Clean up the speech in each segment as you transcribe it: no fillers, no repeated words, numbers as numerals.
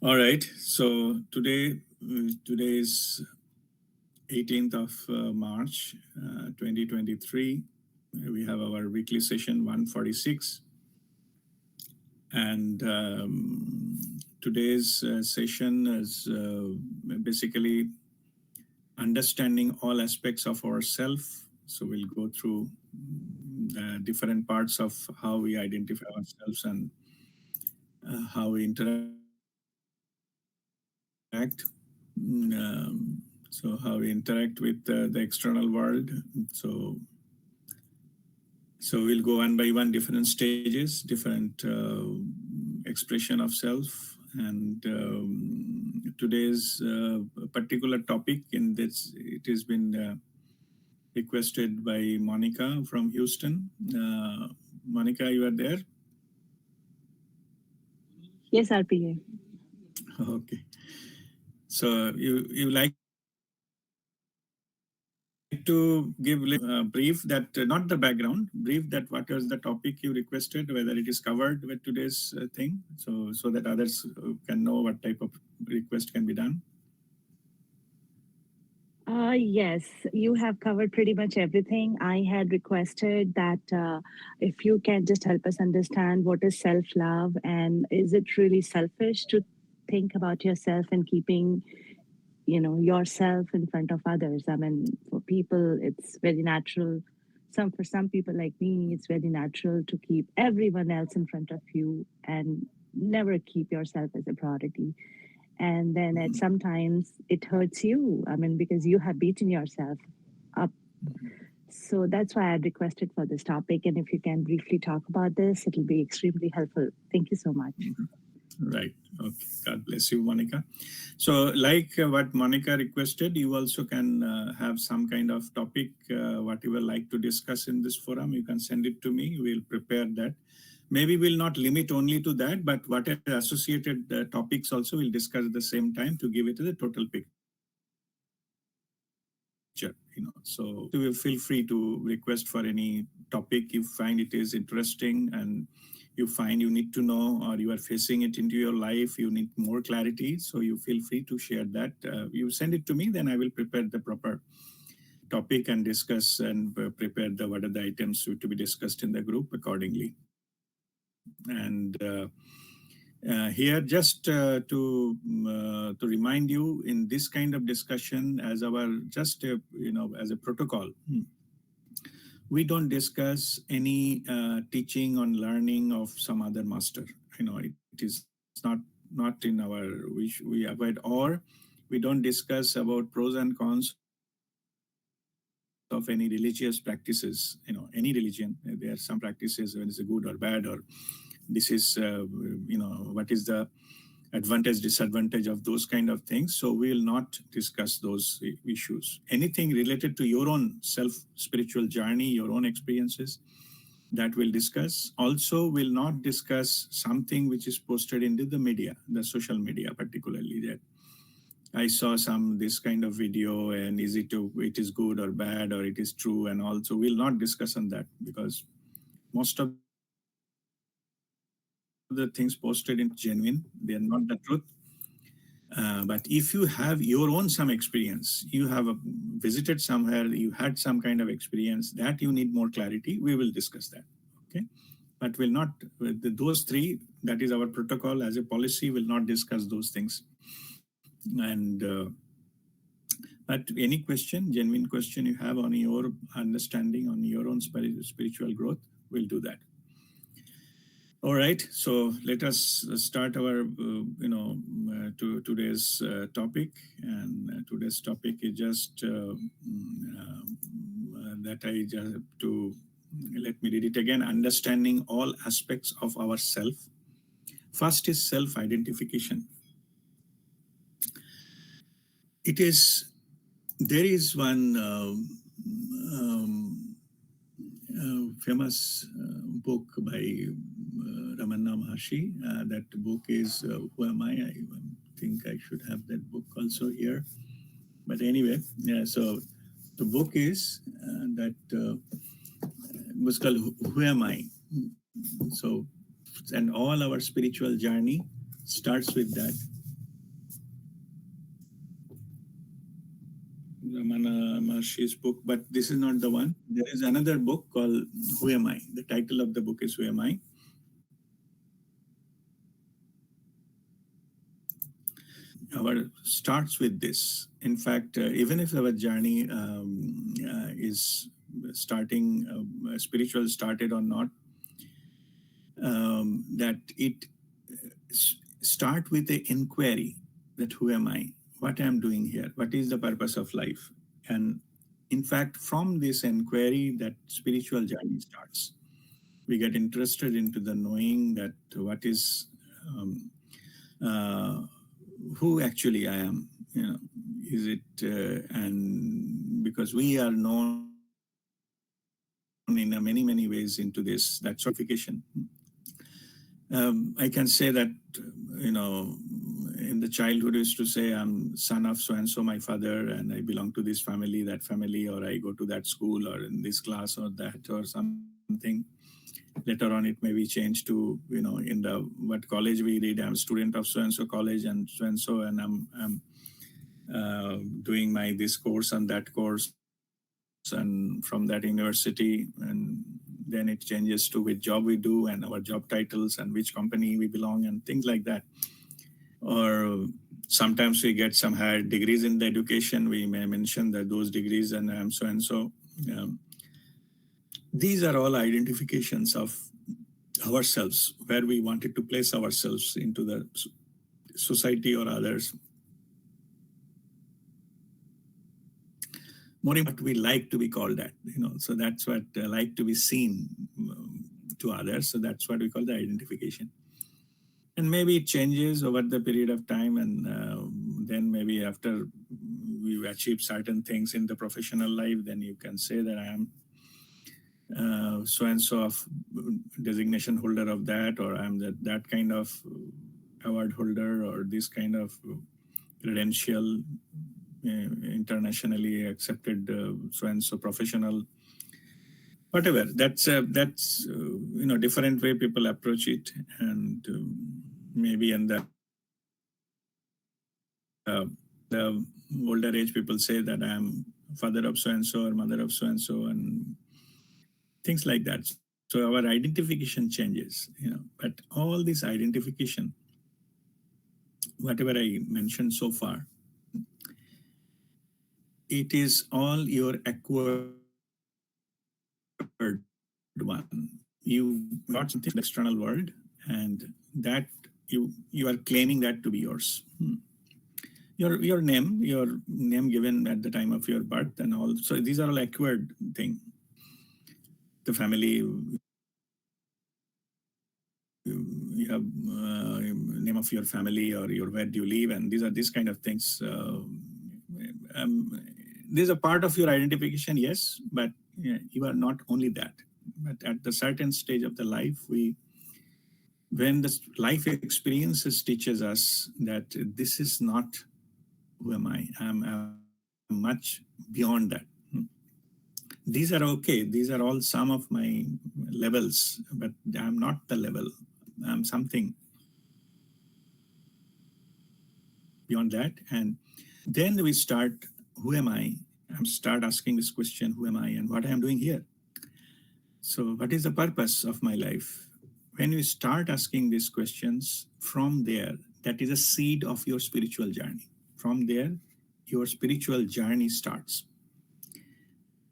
All right. So today is 18th of March, 2023. We have our weekly session 146, and today's session is basically understanding all aspects of ourself. So we'll go through the different parts of how we identify ourselves and how we interact. So how we interact with the external world. So we'll go one by one, different stages, different expression of self. And today's particular topic in this, it has been requested by Monica from Houston. Monica, you are there? Yes, RPA. Okay. So you like to give brief that not the background, brief that what was the topic you requested, whether it is covered with today's thing, so that others can know what type of request can be done. Yes, you have covered pretty much everything. I had requested that if you can just help us understand what is self love and is it really selfish to think about yourself and keeping yourself in front of others. I mean, for people it's very natural. For some people like me, it's very natural to keep everyone else in front of you and never keep yourself as a priority. And then at sometimes it hurts you, I mean, because you have beaten yourself up. So that's why I requested for this topic, and if you can briefly talk about this, it'll be extremely helpful. Thank you so much. Right. Okay. God bless you, Monica. So, like what Monica requested, you also can have some kind of topic, what you would like to discuss in this forum. You can send it to me. We'll prepare that. Maybe we'll not limit only to that, but what are associated topics also we'll discuss at the same time to give it the total picture. So you will feel free to request for any topic you find it is interesting and you find you need to know, or you are facing it into your life, you need more clarity. So you feel free to share that. You send it to me, then I will prepare the proper topic and discuss and prepare what are the items to be discussed in the group accordingly. And here, just to remind you, in this kind of discussion, as our just as a protocol, we don't discuss any teaching on learning of some other master. It is not in our, we avoid, or we don't discuss about pros and cons of any religious practices. Any religion, there are some practices when it's good or bad, or this is what is the advantage, disadvantage of those kind of things. So we will not discuss those issues. Anything related to your own self spiritual journey, your own experiences, that we'll discuss. Also, we'll not discuss something which is posted into the media, the social media, particularly that I saw this kind of video, and it is good or bad, or it is true, and also we'll not discuss on that, because most of the things posted in genuine, they are not the truth. But if you have your own some experience, you have visited somewhere, you had some kind of experience that you need more clarity, we will discuss that. Okay, but we'll not those three. That is our protocol as a policy. Will not discuss those things. And but any question, genuine question you have on your understanding, on your own spiritual growth, we'll do that. All right, so let us start our, today's topic. And today's topic is just that I just to, let me read it again. Understanding all aspects of ourself. First is self-identification. There is one famous book by Ramana Maharshi. That book is Who Am I? I think I should have that book also here. But anyway, yeah, so the book is that was called Who Am I? So, and all our spiritual journey starts with that. Ramana Maharshi's book, but this is not the one. There is another book called Who Am I? The title of the book is Who Am I? Our starts with this. In fact, even if our journey is starting, spiritual started or not, that it start with the inquiry that who am I? What am I doing here? What is the purpose of life? And in fact, from this inquiry, that spiritual journey starts. We get interested into the knowing that what is uh, who actually I am. You know, is it and because we are known in many ways into this, that sort of identification. I can say that, you know, in the childhood, used to say, I'm son of so and so, my father, and I belong to this family, that family, or I go to that school, or in this class, or that, or something. Later on, it may be changed to, you know, in the what college we read, I'm a student of so and so college, and so, and I'm doing my this course and that course, and from that university, and then it changes to which job we do and our job titles and which company we belong and things like that. Or sometimes we get some higher degrees in the education. We may mention that those degrees and I'm so and so. Um, these are all identifications of ourselves, where we wanted to place ourselves into the society or others. More important, we like to be called that, you know. So that's what like to be seen to others. So that's what we call the identification. And maybe it changes over the period of time, and then maybe after we achieve certain things in the professional life, then you can say that I am so and so of designation holder of that, or I'm that kind of award holder, or this kind of credential, internationally accepted so and so professional, whatever. That's you know, different way people approach it. And maybe in the older age, people say that I'm father of so and so or mother of so and things like that. So our identification changes, you know. But all this identification, whatever I mentioned so far, it is all your acquired one. You got something from the external world, and that you are claiming that to be yours. Your name given at the time of your birth and all. So these are all acquired thing. The family, you have name of your family, or your where do you live, and these are these kind of things. These are part of your identification, yes, but yeah, you are not only that. But at the certain stage of the life, when the life experiences teaches us that this is not who am I. I'm much beyond that. These are okay. These are all some of my levels, but I'm not the level. I'm something beyond that. And then we start, who am I? I'm start asking this question, who am I and what I am doing here? So what is the purpose of my life? When you start asking these questions, from there, that is a seed of your spiritual journey. From there, your spiritual journey starts.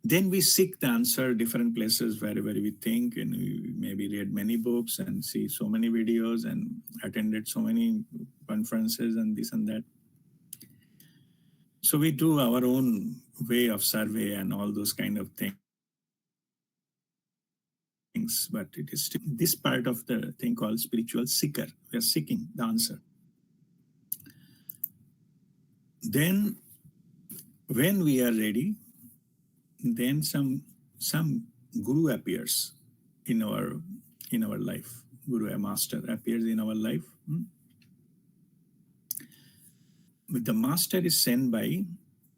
Then we seek the answer different places wherever we think, and we maybe read many books and see so many videos and attended so many conferences and this and that. So we do our own way of survey and all those kind of things, but it is still this part of the thing called spiritual seeker. We are seeking the answer. Then when we are ready, then some guru appears in our life. Guru, a master, appears in our life. But the master is sent by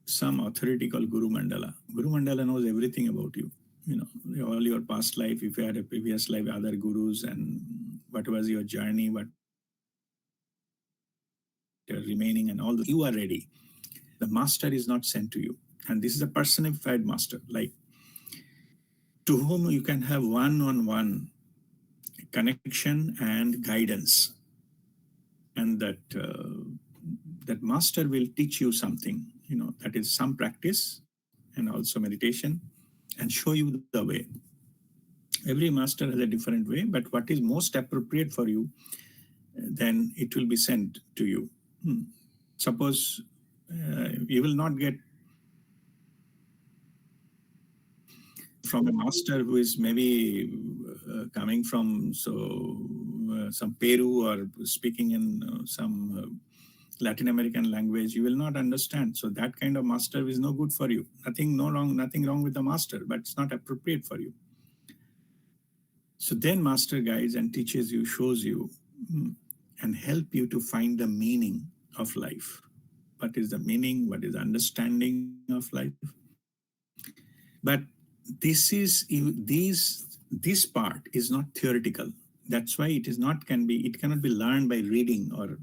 some authority called Guru Mandala. Guru Mandala knows everything about you. You know, all your past life, if you had a previous life, other gurus, and what was your journey, what remaining, and all this. You are ready. The master is not sent to you. And this is a personified master, like to whom you can have one-on-one connection and guidance, and that master will teach you something, that is some practice and also meditation, and show you the way. Every master has a different way, but what is most appropriate for you, then it will be sent to you. Suppose you will not get from a master who is maybe coming from some Peru, or speaking in some Latin American language. You will not understand. So that kind of master is no good for you. Nothing wrong with the master, but it's not appropriate for you. So then master guides and teaches you, shows you, and help you to find the meaning of life. What is the meaning? What is the understanding of life? But this part is not theoretical. That's why it cannot be learned by reading, or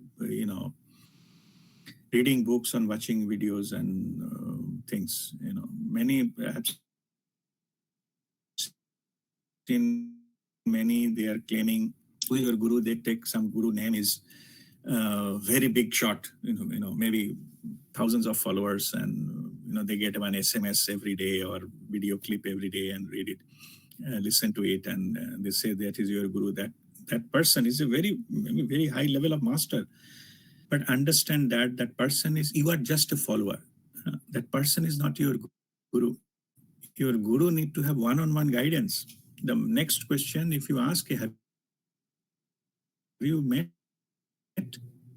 reading books and watching videos and things. Many, I have seen many, they are claiming who is your guru. They take some guru name is very big shot. Maybe thousands of followers, and they get one SMS every day or video clip every day and read it, listen to it, and they say that is your guru. That person is a very high level of master. But understand that person is, you are just a follower. That person is not your guru. Your guru need to have one-on-one guidance. The next question, if you ask, have you met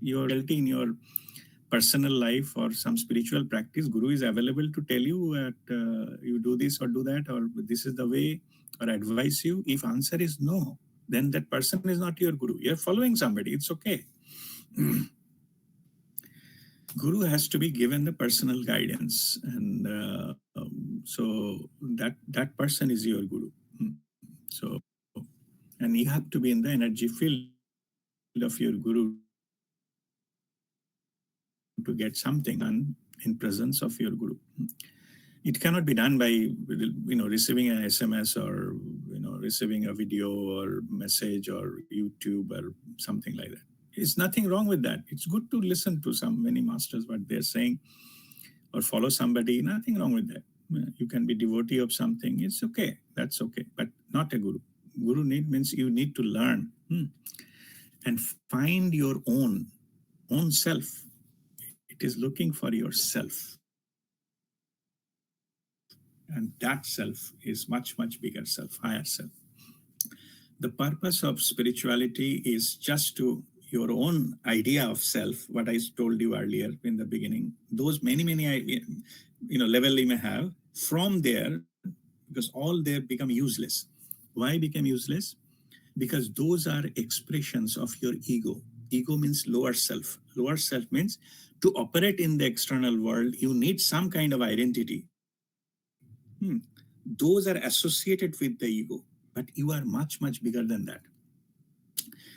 your reality in your personal life or some spiritual practice? Guru is available to tell you that you do this or do that, or this is the way, or advise you. If answer is no, then that person is not your guru. You're following somebody. It's okay. Guru has to be given the personal guidance, and so that person is your guru. So, and you have to be in the energy field of your guru to get something done in presence of your guru. It cannot be done by receiving an SMS, or receiving a video or message or YouTube or something like that. It's nothing wrong with that. It's good to listen to many masters what they're saying, or follow somebody. Nothing wrong with that. You can be devotee of something. It's okay. That's okay. But not a guru. Guru means you need to learn, and find your own self. It is looking for yourself, and that self is much bigger self, higher self. The purpose of spirituality is just to your own idea of self, what I told you earlier in the beginning. Those many level you may have. From there, because all there become useless. Why become useless? Because those are expressions of your ego. Ego means lower self. Lower self means to operate in the external world, you need some kind of identity. Those are associated with the ego, but you are much bigger than that.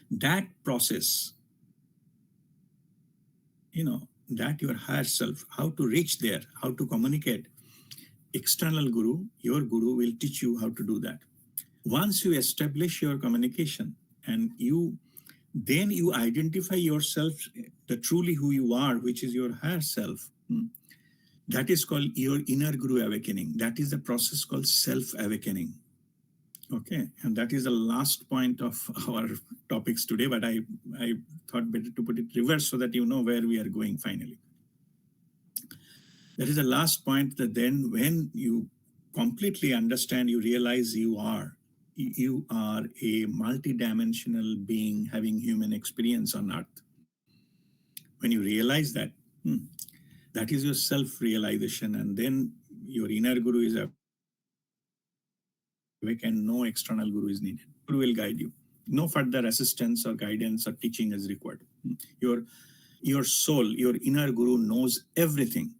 That process, that your higher self, how to reach there, how to communicate. External guru, your guru will teach you how to do that. Once you establish your communication, and then you identify yourself, the truly who you are, which is your higher self. That is called your inner guru awakening. That is the process called self-awakening. Okay, and that is the last point of our topics today, but I thought better to put it reverse so that you know where we are going finally. That is the last point, that then when you completely understand, you realize you are a multidimensional being having human experience on earth. When you realize that, that is your self-realization, and then your inner guru is awake, and no external guru is needed. Guru will guide you. No further assistance or guidance or teaching is required. Your soul, your inner guru knows everything.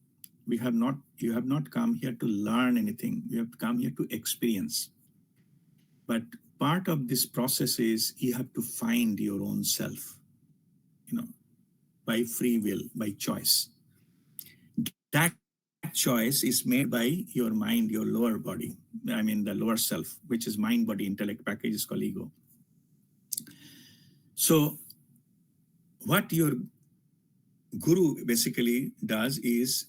You have not come here to learn anything. You have come here to experience. But part of this process is you have to find your own self, by free will, by choice. That choice choice is made by your mind, your lower body. I mean, the lower self, which is mind, body, intellect package is called ego. So what your guru basically does is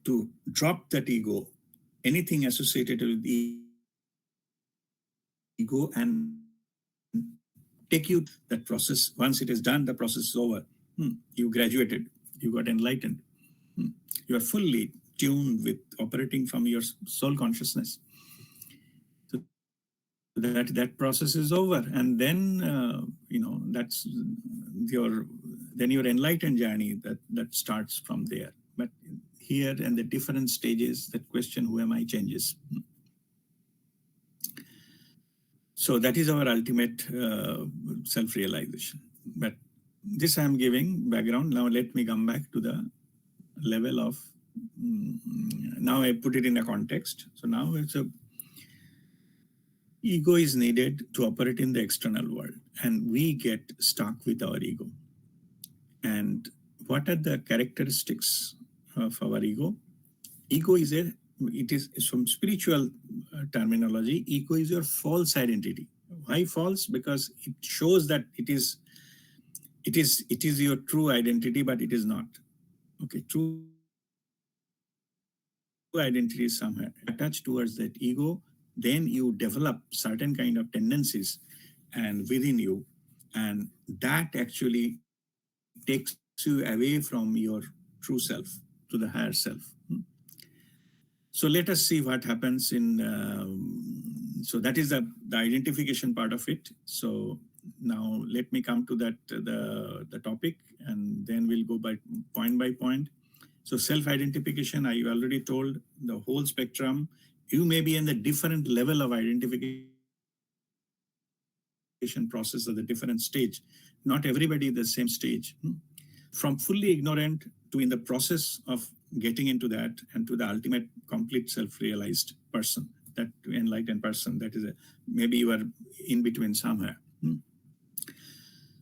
to drop that ego, anything associated with ego, and take you that process. Once it is done, the process is over. You graduated, you got enlightened. You are fully tuned with operating from your soul consciousness. So that process is over, and then that's your enlightened journey that starts from there. But here and the different stages, that question, who am I, changes. So that is our ultimate self-realization. But this I am giving background. Now let me come back to the level of, now I put it in a context. So now ego is needed to operate in the external world, and we get stuck with our ego. And what are the characteristics of our ego? Ego is it is from spiritual terminology, ego is your false identity. Why false? Because it shows that it is your true identity, but it is not. Okay, true identity is somewhere attached towards that ego. Then you develop certain kind of tendencies and within you, and that actually takes you away from your true self to the higher self. So let us see what happens in. So that is the identification part of it. So now let me come to that the topic, and then we'll go by point. So self-identification, I already told the whole spectrum. You may be in the different level of identification process at the different stage. Not everybody is the same stage. From fully ignorant to in the process of getting into that, and to the ultimate complete self-realized person, that enlightened person, that is maybe you are in between somewhere.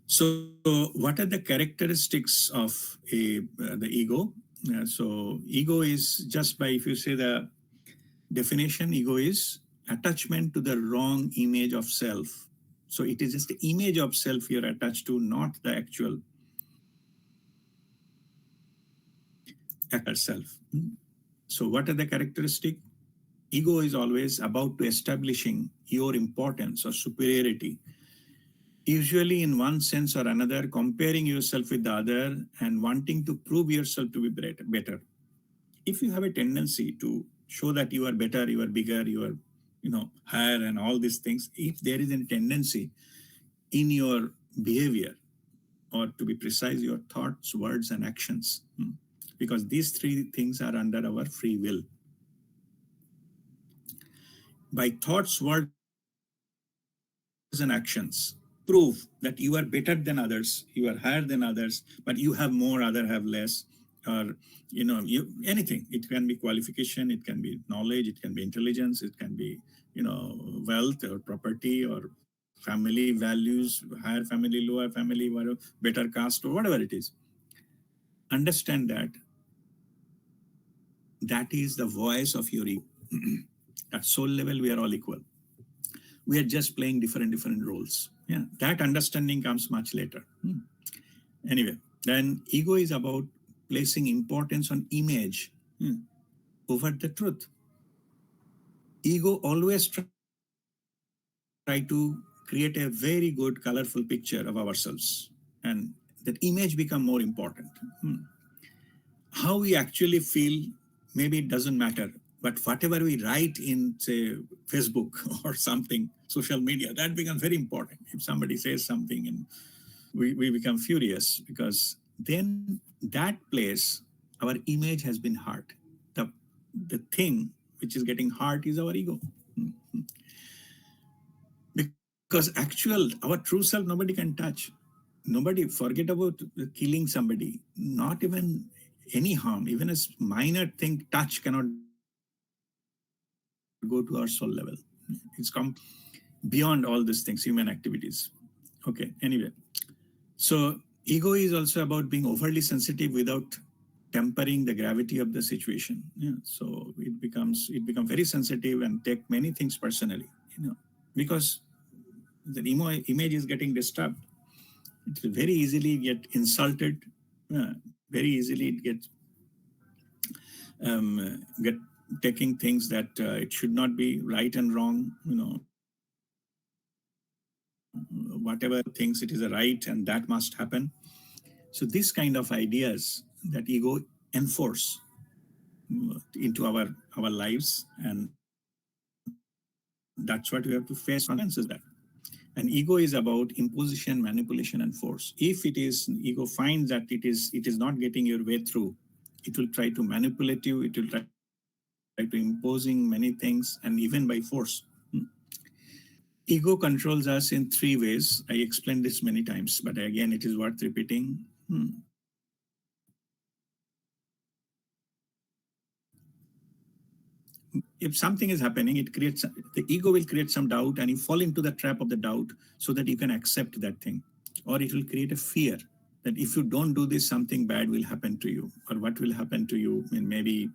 So what are the characteristics of the ego? So ego is, just by, if you say the definition, ego is attachment to the wrong image of self. So it is just the image of self you're attached to, not the actual self. So what are the characteristics? Ego is always about to establishing your importance or superiority, usually in one sense or another, comparing yourself with the other and wanting to prove yourself to be better. If you have a tendency to show that you are better, you are bigger, you are higher, and all these things, if there is a tendency in your behavior, or to be precise, your thoughts, words, and actions, because these three things are under our free will. By thoughts, words, and actions, prove that you are better than others, you are higher than others, but you have more, other have less, or anything. It can be qualification, it can be knowledge, it can be intelligence, it can be wealth or property or family values, higher family, lower family, whatever, better caste, or whatever it is. Understand that that is the voice of your ego. At soul level, we are all equal. We are just playing different roles. Yeah, that understanding comes much later. Anyway, then ego is about placing importance on image over the truth. Ego always try to create a very good, colorful picture of ourselves, and that image become more important. How we actually feel, maybe it doesn't matter, but whatever we write in, say, Facebook or something, social media, that becomes very important. If somebody says something, and we become furious, because then that place, our image has been hurt. The thing which is getting hurt is our ego. Because our true self nobody can touch. Nobody, forget about killing somebody, not even any harm, even a minor thing, touch cannot go to our soul level. It's come beyond all these things, human activities. Okay, anyway. So ego is also about being overly sensitive without tempering the gravity of the situation. Yeah. So it becomes very sensitive and take many things personally, because the image is getting disturbed. It will very easily get insulted. Very easily it gets get taking things that it should not be right and wrong. Whatever thinks it is a right and that must happen. So this kind of ideas that ego enforce into our lives, and that's what we have to face consequences that. And ego is about imposition, manipulation, and force. If it is ego finds that it is not getting your way through, it will try to manipulate you, it will try to imposing many things, and even by force. Ego controls us in three ways. I explained this many times, but again, it is worth repeating. If something is happening, the ego will create some doubt, and you fall into the trap of the doubt so that you can accept that thing. Or it will create a fear that if you don't do this, something bad will happen to you, or what will happen to you, and maybe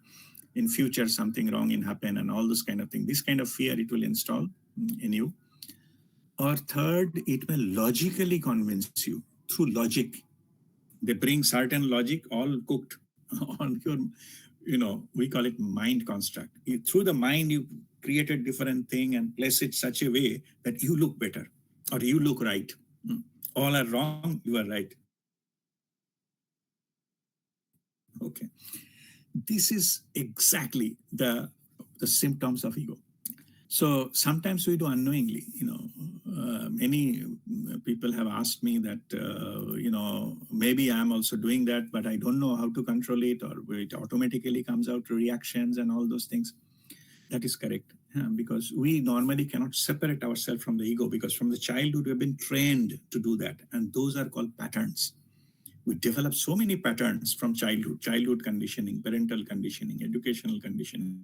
in future something wrong will happen, and all this kind of thing. This kind of fear it will install in you. Or third, it will logically convince you through logic. They bring certain logic all cooked on your, we call it mind construct. Through the mind, you create a different thing and place it such a way that you look better or you look right. All are wrong, you are right. Okay. This is exactly the symptoms of ego. So sometimes we do unknowingly. Many people have asked me that, maybe I'm also doing that, but I don't know how to control it, or it automatically comes out reactions and all those things. That is correct, because we normally cannot separate ourselves from the ego, because from the childhood we have been trained to do that, and those are called patterns. We develop so many patterns from childhood conditioning, parental conditioning, educational conditioning,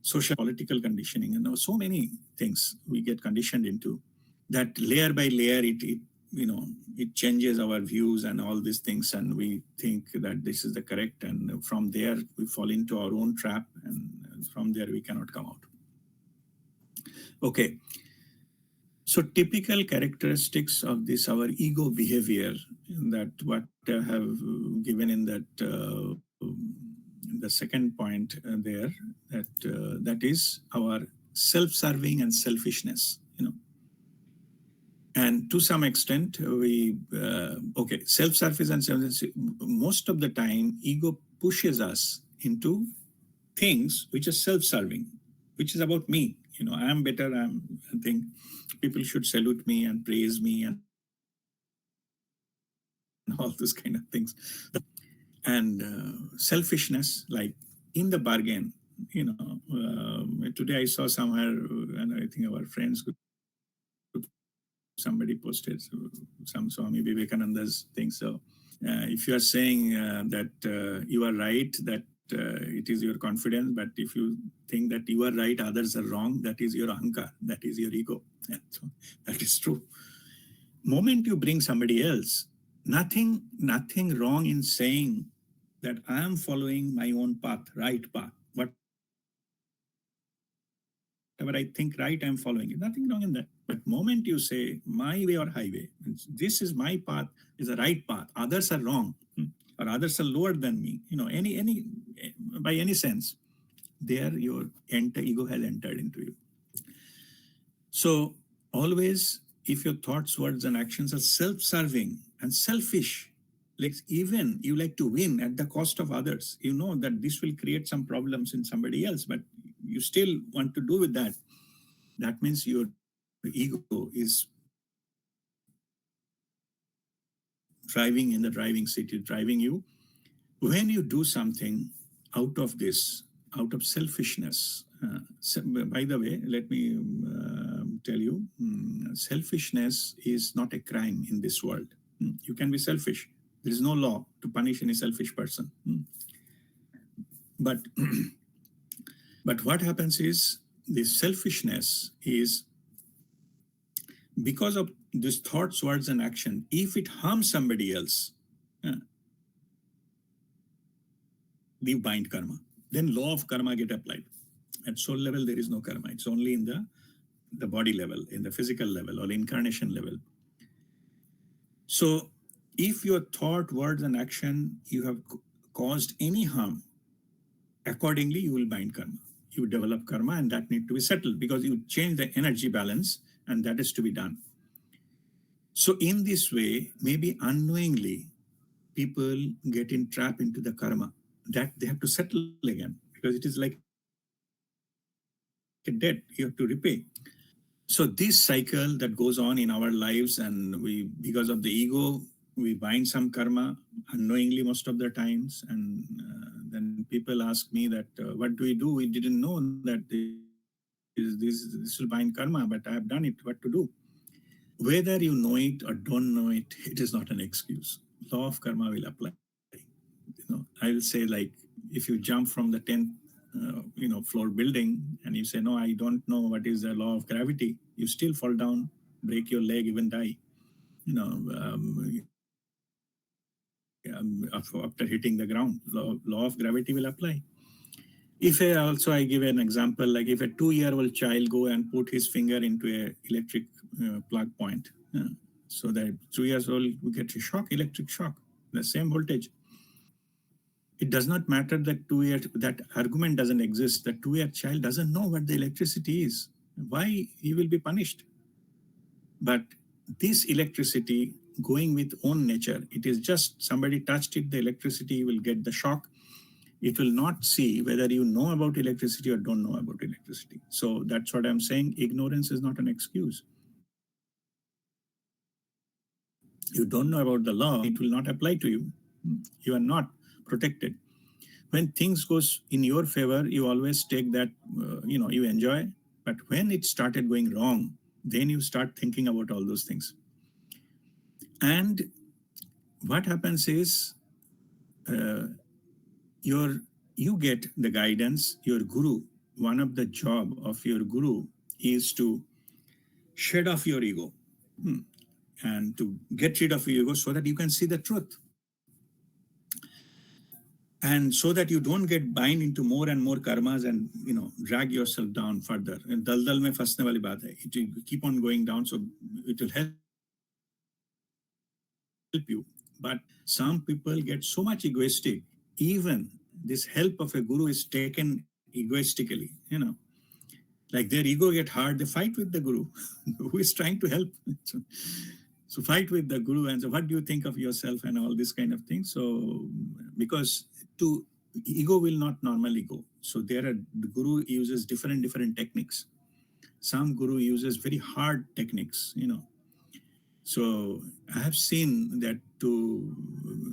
social political conditioning, and so many things we get conditioned into, that layer by layer it changes our views and all these things, and we think that this is the correct, and from there we fall into our own trap, and from there we cannot come out. Okay. So typical characteristics of this, our ego behavior, that what I have given in that the second point there, that is our self-serving and selfishness. And to some extent, self-service and selfishness. Most of the time, ego pushes us into things which are self-serving, which is about me. I am better. I think people should salute me and praise me and all those kind of things. And selfishness, like in the bargain, today I saw somewhere, and I think our friends group, somebody posted some Swami Vivekananda's thing. So if you are saying that you are right, that it is your confidence, but if you think that you are right, others are wrong, that is your ahankar, that is your ego. So that is true. Moment you bring somebody else, nothing wrong in saying that I am following my own path, right path. Whatever I think right, I'm following it. Nothing wrong in that. But moment you say my way or highway, this is my path, is the right path. Others are wrong, or others are lower than me. Any by any sense, there your ego has entered into you. So always, if your thoughts, words, and actions are self-serving and selfish, like even you like to win at the cost of others, you know that this will create some problems in somebody else, but you still want to do with that. That means your ego is driving in the driving seat, is driving you. When you do something out of this, out of selfishness, by the way, let me tell you, selfishness is not a crime in this world. You can be selfish. There is no law to punish any selfish person. But but what happens is, this selfishness is because of these thoughts, words, and action. If it harms somebody else, uh, you bind karma. Then law of karma get applied. At soul level, there is no karma. It's only in the body level, in the physical level or incarnation level. So if your thought, words, and action, you have caused any harm, accordingly, you will bind karma. You develop karma, and that need to be settled because you change the energy balance, and that is to be done. So in this way, maybe unknowingly, people get entrapped into the karma that they have to settle again because it is like a debt you have to repay. So this cycle that goes on in our lives, and because of the ego, we bind some karma unknowingly most of the times. And then people ask me that, what do we do? We didn't know that this will bind karma, but I have done it. What to do? Whether you know it or don't know it, it is not an excuse. Law of karma will apply. I will say, like, if you jump from the 10th floor building and you say, no, I don't know what is the law of gravity, you still fall down, break your leg, even die. After hitting the ground, law of gravity will apply. If also I give an example, like if a 2-year-old child go and put his finger into a electric plug point, so that 2 years old will get a shock, electric shock, the same voltage. It does not matter that 2 year, that argument doesn't exist. The 2-year child doesn't know what the electricity is. Why he will be punished? But this electricity going with own nature, it is just somebody touched it, the electricity will get the shock. It will not see whether you know about electricity or don't know about electricity. So that's what I'm saying. Ignorance is not an excuse. You don't know about the law, it will not apply to you. You are not protected. When things goes in your favor, you always take that, you enjoy. But when it started going wrong, then you start thinking about all those things. And what happens is, uh, your you get the guidance, your guru. One of the job of your guru is to shed off your ego, and to get rid of your ego so that you can see the truth, and so that you don't get bind into more and more karmas and drag yourself down further. And daldal mein fasne wali baat hai. It will keep on going down, so it will help you. But some people get so much egoistic, even this help of a guru is taken egoistically. Like their ego get hard, they fight with the guru who is trying to help. So fight with the guru and say, what do you think of yourself and all this kind of thing. So because to ego will not normally go, so there are, the guru uses different techniques. Some guru uses very hard techniques. So I have seen that to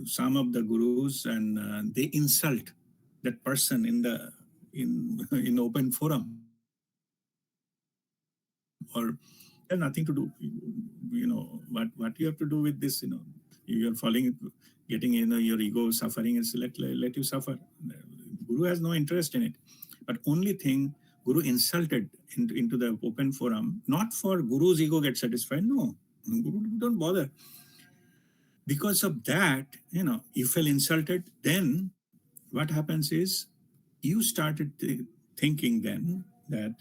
some of the gurus, and they insult that person in open forum, or they have nothing to do. What you have to do with this. You're falling, getting your ego suffering. Is let you suffer. Guru has no interest in it. But only thing, guru insulted into the open forum, not for guru's ego get satisfied. No, guru don't bother. Because of that, you feel insulted. Then what happens is, you started thinking then that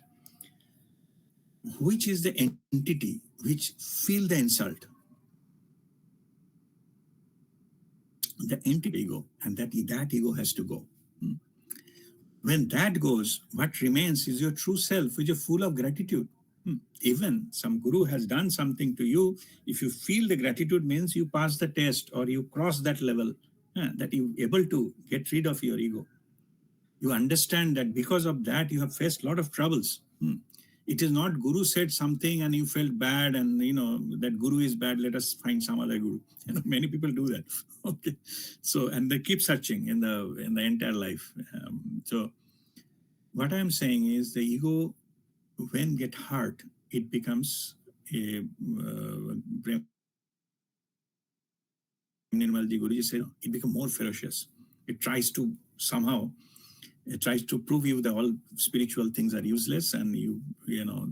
which is the entity which feel the insult. The entity ego, and that ego has to go. When that goes, what remains is your true self, which is full of gratitude. Even some guru has done something to you, if you feel the gratitude, means you pass the test or you cross that level, that you able to get rid of your ego. You understand that because of that you have faced a lot of troubles. It is not guru said something and you felt bad, and that guru is bad, let us find some other guru. Many people do that. Okay, so and they keep searching in the entire life. So what I'm saying is, the ego, when get hurt, it becomes a Prem Nirmalji Guruji said, it becomes more ferocious. It tries to somehow, it tries to prove you that all spiritual things are useless, and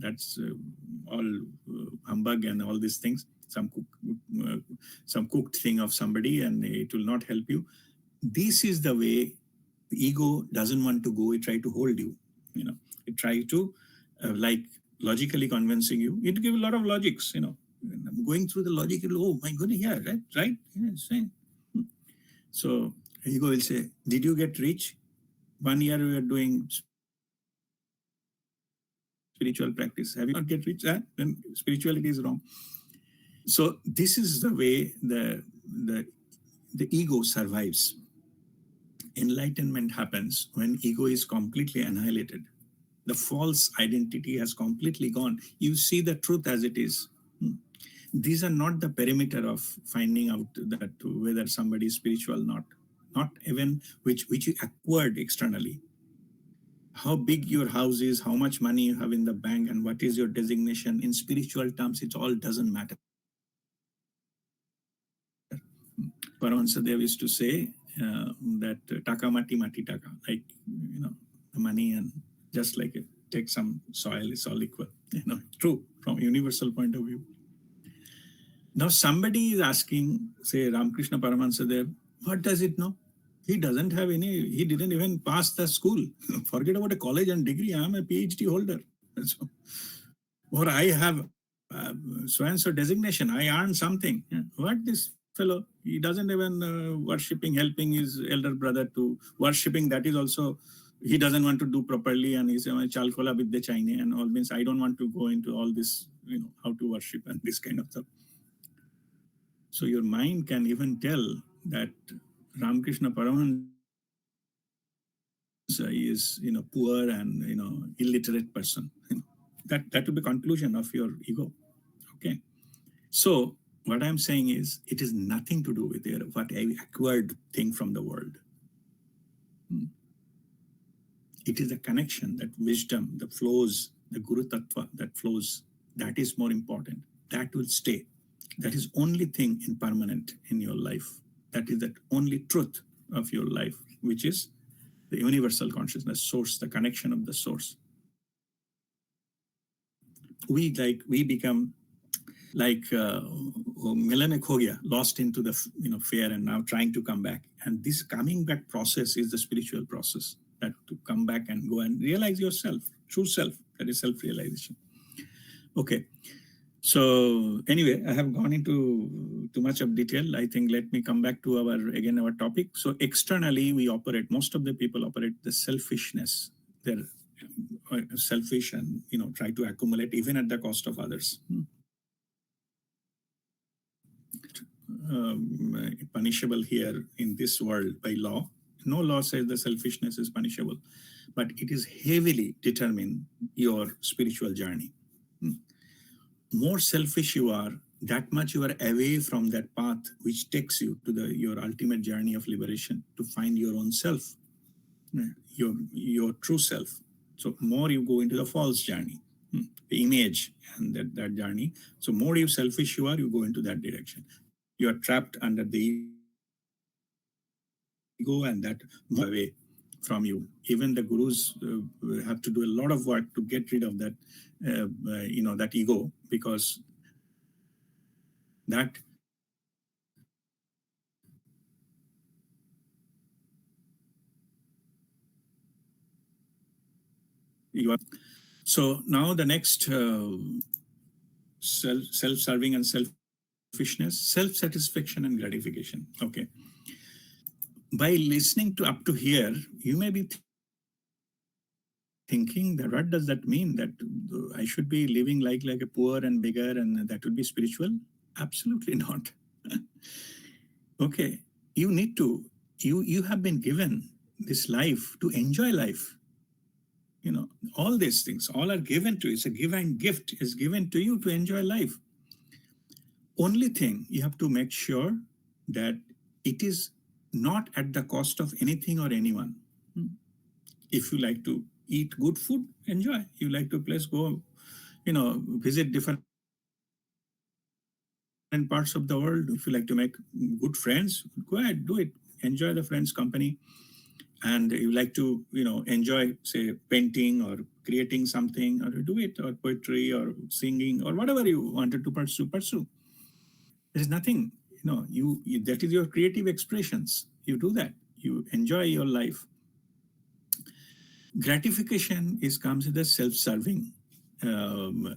that's all humbug and all these things. some uh, some cooked thing of somebody, and it will not help you. This is the way the ego doesn't want to go. It try to hold you. It try to like logically convincing you. It give a lot of logics. Going through the logic. Oh my goodness, yeah, right, yeah, it's fine. So ego will say, "Did you get rich? 1 year we are doing spiritual practice. Have you not get rich? Then spirituality is wrong." So this is the way the ego survives. Enlightenment happens when ego is completely annihilated. The false identity has completely gone. You see the truth as it is. These are not the perimeter of finding out that whether somebody is spiritual or not even which you acquired externally. How big your house is, how much money you have in the bank, and what is your designation in spiritual terms, it all doesn't matter. Paramahansadev used to say that taka mati mati taka, like the money and just like it take some soil, it's all equal. True from universal point of view. Now somebody is asking, say Ramakrishna Paramahansadev, what does it know? He doesn't have any. He didn't even pass the school. Forget about a college and degree. I'm a PhD holder. So, or I have so and so designation. I earned something. What this fellow? He doesn't even worshipping, helping his elder brother to worshipping. That is also he doesn't want to do properly, and he's chalkola vidya chaine and all means I don't want to go into all this. How to worship and this kind of stuff. So your mind can even tell that Ramakrishna Paramahansa is poor and illiterate person. That will be conclusion of your ego. Okay. So what I'm saying is it is nothing to do with what I acquired thing from the world. It is the connection, that wisdom that flows, the Guru Tattva that flows, that is more important. That will stay. That is only thing impermanent in your life. That is the only truth of your life, which is the universal consciousness source, the connection of the source. We become like Melanek ho gaya, lost into the fear and now trying to come back. And this coming back process is the spiritual process, that to come back and go and realize yourself, true self, that is self-realization. Okay. So anyway, I have gone into too much of detail. I think let me come back to our topic. So externally we operate, most of the people operate the selfishness. They're selfish and try to accumulate even at the cost of others. Punishable here in this world by law. No law says the selfishness is punishable, but it is heavily determine your spiritual journey. More selfish you are, that much you are away from that path which takes you to your ultimate journey of liberation, to find your own self, your true self. So more you go into the false journey, the image and that journey. So more you selfish you are, you go into that direction. You are trapped under the ego, and that moves away from you. Even the gurus have to do a lot of work to get rid of that, that ego, because that you are. So now the next self-serving and selfishness, self-satisfaction and gratification. Okay. By listening to up to here, you may be thinking that what does that mean, that I should be living like a poor and beggar and that would be spiritual? Absolutely not. Okay, you need to, you have been given this life to enjoy life. All these things, all are given to you. It's a given gift is given to you to enjoy life. Only thing you have to make sure that it is not at the cost of anything or anyone. If you like to eat good food, enjoy. You like to place, go, visit different parts of the world. If you like to make good friends, go ahead, do it. Enjoy the friends' company. And you like to, enjoy, say, painting or creating something, or do it, or poetry or singing or whatever you wanted to pursue. There is nothing, that is your creative expressions. You do that. You enjoy your life. Gratification is comes with a self-serving.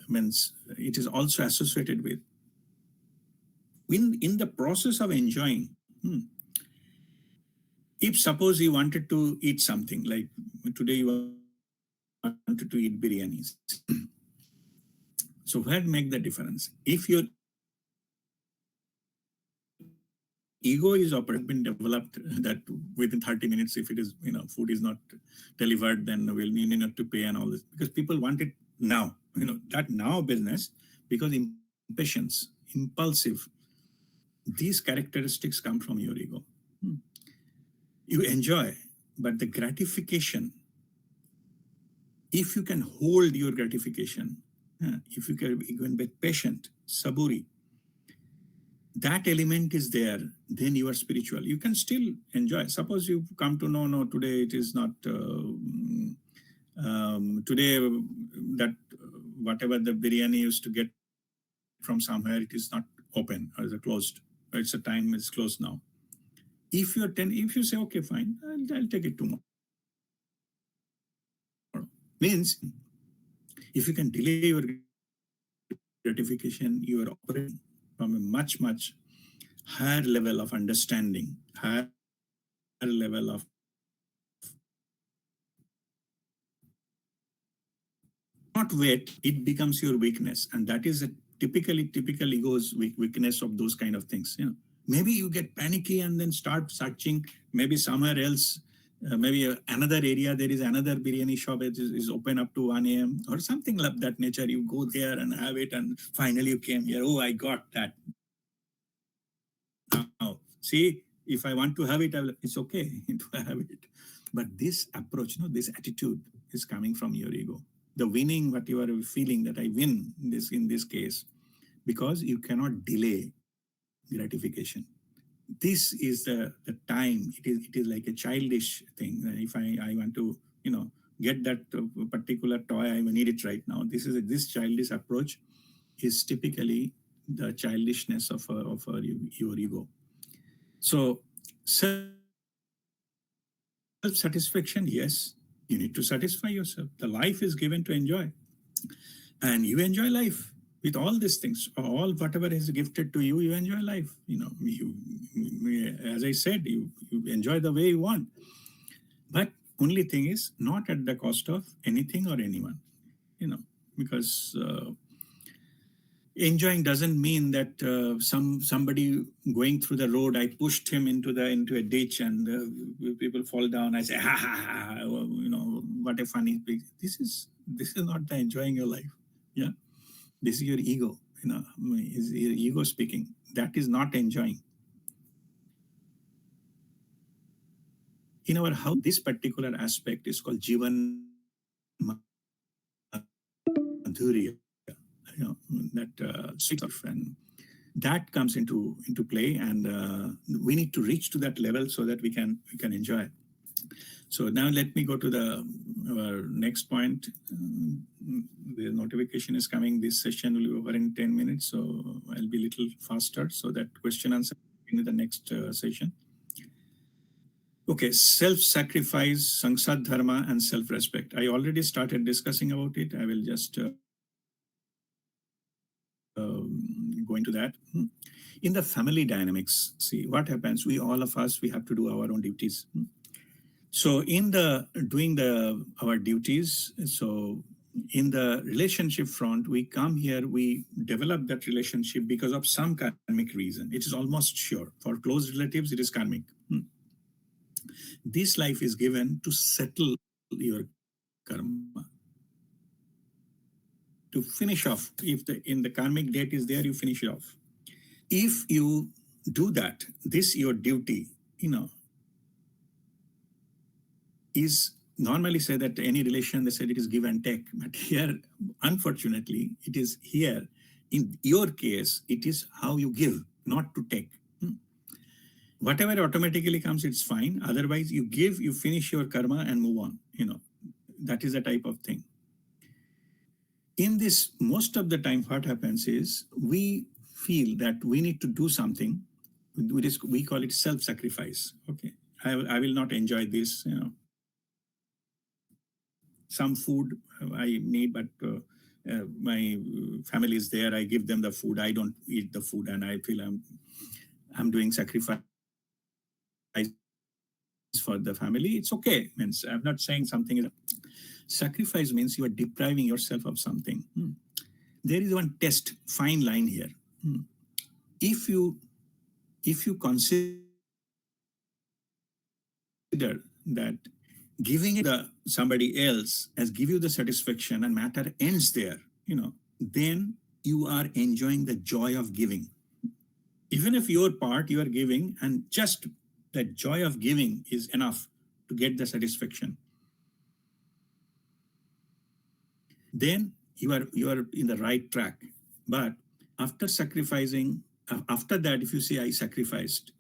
Means it is also associated with in the process of enjoying. If suppose you wanted to eat something like today you wanted to eat biryanis, so where make the difference? If your ego is operating, it has been developed that within 30 minutes, if it is, food is not delivered, then we'll need not to pay and all this, because people want it now, that now business, because impatience, impulsive, these characteristics come from your ego. Hmm. You enjoy, but the gratification, if you can hold your gratification, if you can be patient, saburi, that element is there, then you are spiritual. You can still enjoy. Suppose you come to know, no, today it is not, today that whatever the biryani used to get from somewhere, it is not open or is closed. It's a time, it's closed now. If you're 10, if you say, okay, fine, I'll take it tomorrow. Means if you can delay your gratification, you are operating from a much, much higher level of understanding, higher level of not wait, it becomes your weakness, and that is a typical ego's weakness of those kind of things. Maybe you get panicky and then start searching. Maybe somewhere else, maybe another area there is another biryani shop is open up to 1 a.m. or something like that nature. You go there and have it, and finally you came here. Oh, I got that. Now, see, if I want to have it, it's okay to have it. But this approach, this attitude is coming from your ego. The winning, what you are feeling that I win this in this case, because you cannot delay gratification. This is the time. It is like a childish thing. If I want to, get that particular toy, I need it right now. This childish approach is typically the childishness of your ego. So self-satisfaction, yes, you need to satisfy yourself. The life is given to enjoy, and you enjoy life with all these things. All whatever is gifted to you, you enjoy life. As I said, you enjoy the way you want. But only thing is not at the cost of anything or anyone. Because enjoying doesn't mean that somebody going through the road, I pushed him into a ditch, and people fall down. I say, ha ha ha, what a funny thing. This is not the enjoying your life. Yeah, this is your ego. Is your ego speaking. That is not enjoying. In our house, this particular aspect is called Jivan Madhurya. That sweet life, and that comes into play, and we need to reach to that level so that we can enjoy. So now let me go to our next point. The notification is coming. This session will be over in 10 minutes, so I'll be a little faster so that question answer in the next session. Okay, self-sacrifice, sansar dharma, and self-respect. I already started discussing about it. I will just go into that. In the family dynamics, see what happens. All of us, we have to do our own duties. So in our duties, so in the relationship front, we come here, we develop that relationship because of some karmic reason. It is almost sure. For close relatives, it is karmic. This life is given to settle your karma, to finish off. If in the karmic date is there, you finish it off. If you do that, this your duty, is normally say that any relation, they said it is give and take. But here, unfortunately, it is here. In your case, it is how you give, not to take. Whatever automatically comes, it's fine. Otherwise, you give, you finish your karma and move on. That is the type of thing. In this, most of the time, what happens is we feel that we need to do something, we call it self-sacrifice. Okay, I will not enjoy this. Some food I need, but my family is there. I give them the food. I don't eat the food, and I feel I'm doing sacrifice for the family. It's okay. Means I'm not saying something is sacrifice means you are depriving yourself of something. There is one test, fine line here. If you consider that giving it to somebody else as give you the satisfaction and matter ends there, then you are enjoying the joy of giving. Even if your part you are giving, and just that joy of giving is enough to get the satisfaction, then you are in the right track. But after sacrificing, after that, if you say I sacrificed,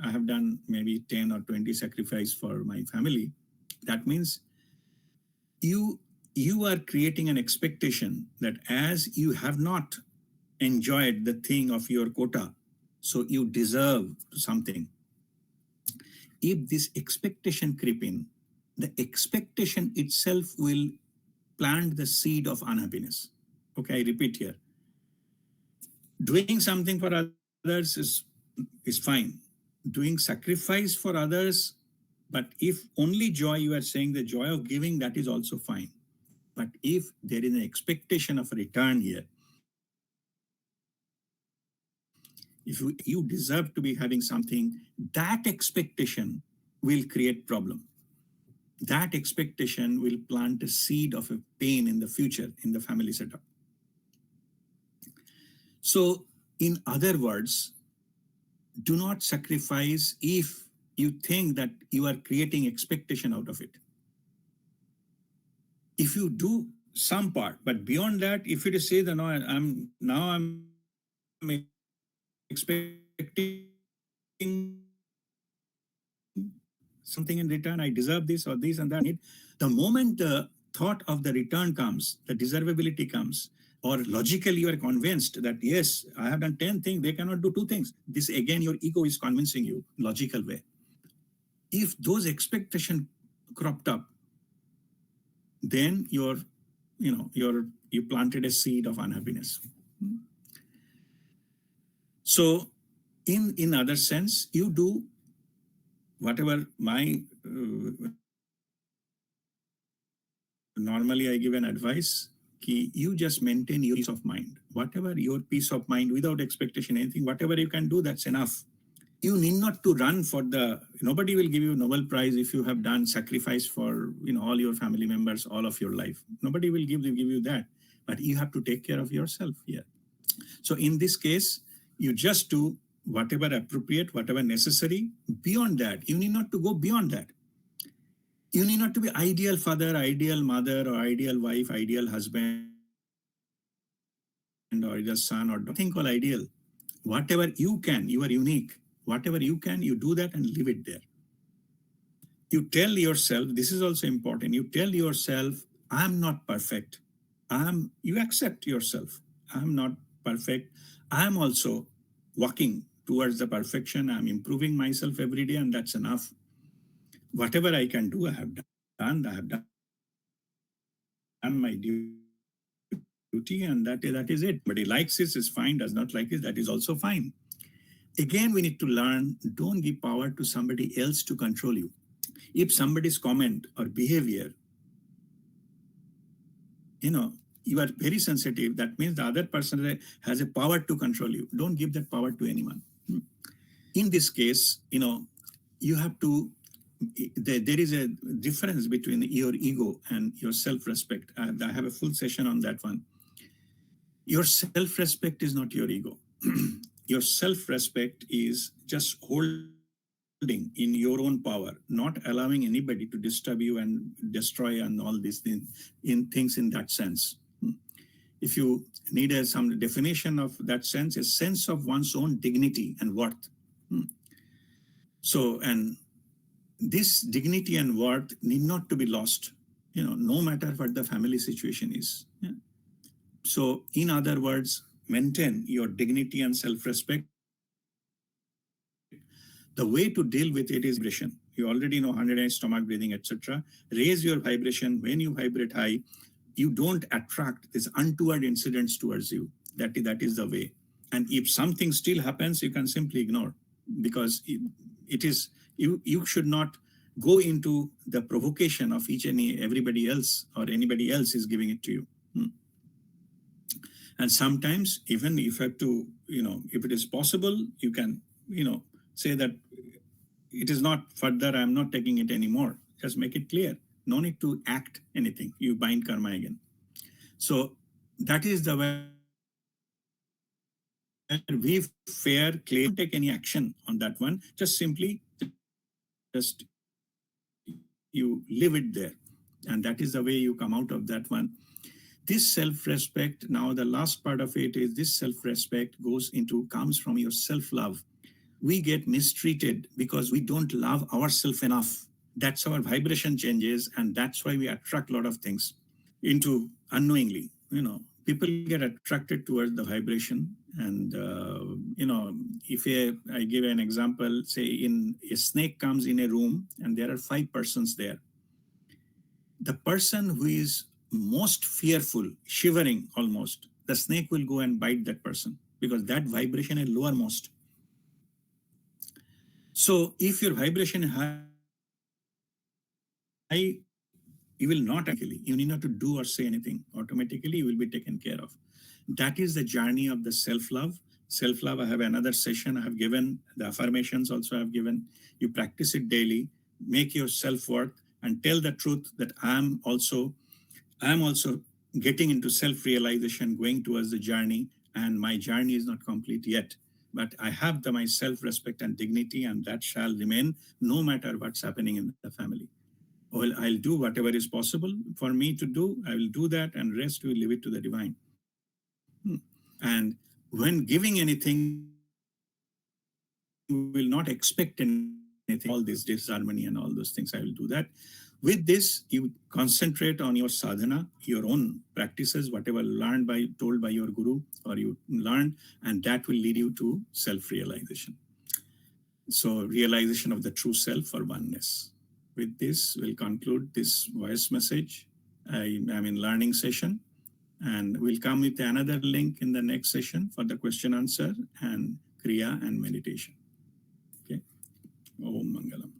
I have done maybe 10 or 20 sacrifice for my family, that means you are creating an expectation that as you have not enjoyed the thing of your quota, so you deserve something. If this expectation creep in, the expectation itself will plant the seed of unhappiness. Okay, I repeat here. Doing something for others is fine. Doing sacrifice for others, but if only joy, you are saying the joy of giving, that is also fine. But if there is an expectation of a return here, if you deserve to be having something, that expectation will create problem. That expectation will plant a seed of a pain in the future in the family setup. So, in other words, do not sacrifice if you think that you are creating expectation out of it. If you do some part, but beyond that, if it is say that no, I'm expecting something in return, I deserve this or this and that. The moment the thought of the return comes, the deservability comes, or logically you are convinced that yes, I have done 10 things, they cannot do 2 things. This again, your ego is convincing you, logical way. If those expectations cropped up, then you planted a seed of unhappiness. So in other sense, you do whatever my normally I give an advice, you just maintain your peace of mind. Whatever your peace of mind without expectation, anything, whatever you can do, that's enough. You need not to run for nobody will give you Nobel Prize if you have done sacrifice for all your family members all of your life. Nobody will give you that. But you have to take care of yourself here. So in this case, you just do whatever appropriate, whatever necessary. Beyond that, you need not to go beyond that. You need not to be ideal father, ideal mother, or ideal wife, ideal husband, or ideal son, or nothing called ideal. Whatever you can, you are unique. Whatever you can, you do that and leave it there. You tell yourself, this is also important, you tell yourself, I'm not perfect. You accept yourself. I'm not perfect. I'm also walking towards the perfection. I'm improving myself every day, and that's enough. Whatever I can do, I have done. I have done my duty, and that is it. But he likes it, is fine. Does not like it, that is also fine. Again, we need to learn, don't give power to somebody else to control you. If somebody's comment or behavior, you are very sensitive, that means the other person has a power to control you. Don't give that power to anyone. In this case, you have to, there is a difference between your ego and your self-respect. I have a full session on that one. Your self-respect is not your ego. Your self-respect is just holding in your own power, not allowing anybody to disturb you and destroy and all these things in that sense. If you need some definition of that sense, a sense of one's own dignity and worth. So, and this dignity and worth need not to be lost, no matter what the family situation is. So, in other words, maintain your dignity and self-respect, the way to deal with it is vibration. You already know 108 stomach breathing, etc. Raise your vibration. When you vibrate high, you don't attract these untoward incidents towards you. That is the way. And if something still happens, you can simply ignore, because it is, you should not go into the provocation of each and everybody else or anybody else is giving it to you. And sometimes even if you have to, if it is possible, you can, say that it is not further, I'm not taking it anymore. Just make it clear. No need to act anything. You bind karma again. So that is the where we fair claim, take any action on that one. Just simply, just you live it there. And that is the way you come out of that one. This self-respect, now the last part of it is this self-respect comes from your self-love. We get mistreated because we don't love ourselves enough. That's our vibration changes, and that's why we attract a lot of things into unknowingly. People get attracted towards the vibration. And, if I give an example, say a snake comes in a room and there are 5 persons there. The person who is most fearful, shivering almost, the snake will go and bite that person because that vibration is lowermost. So if your vibration is high, you will not actually, you need not to do or say anything. Automatically, you will be taken care of. That is the journey of the self-love. Self-love, I have another session I have given. The affirmations also I have given. You practice it daily. Make your self-worth and tell the truth that I am also getting into self-realization, going towards the journey, and my journey is not complete yet. But I have my self-respect and dignity, and that shall remain no matter what's happening in the family. Well, I'll do whatever is possible for me to do. I will do that, and rest we leave it to the divine. And when giving anything, we will not expect anything. All this disharmony and all those things, I will do that. With this, you concentrate on your sadhana, your own practices, whatever told by your guru or you learned, and that will lead you to self-realization. So realization of the true self or oneness. With this, we'll conclude this voice message. I am in learning session, and we'll come with another link in the next session for the question answer and kriya and meditation. Okay. Om Mangalam.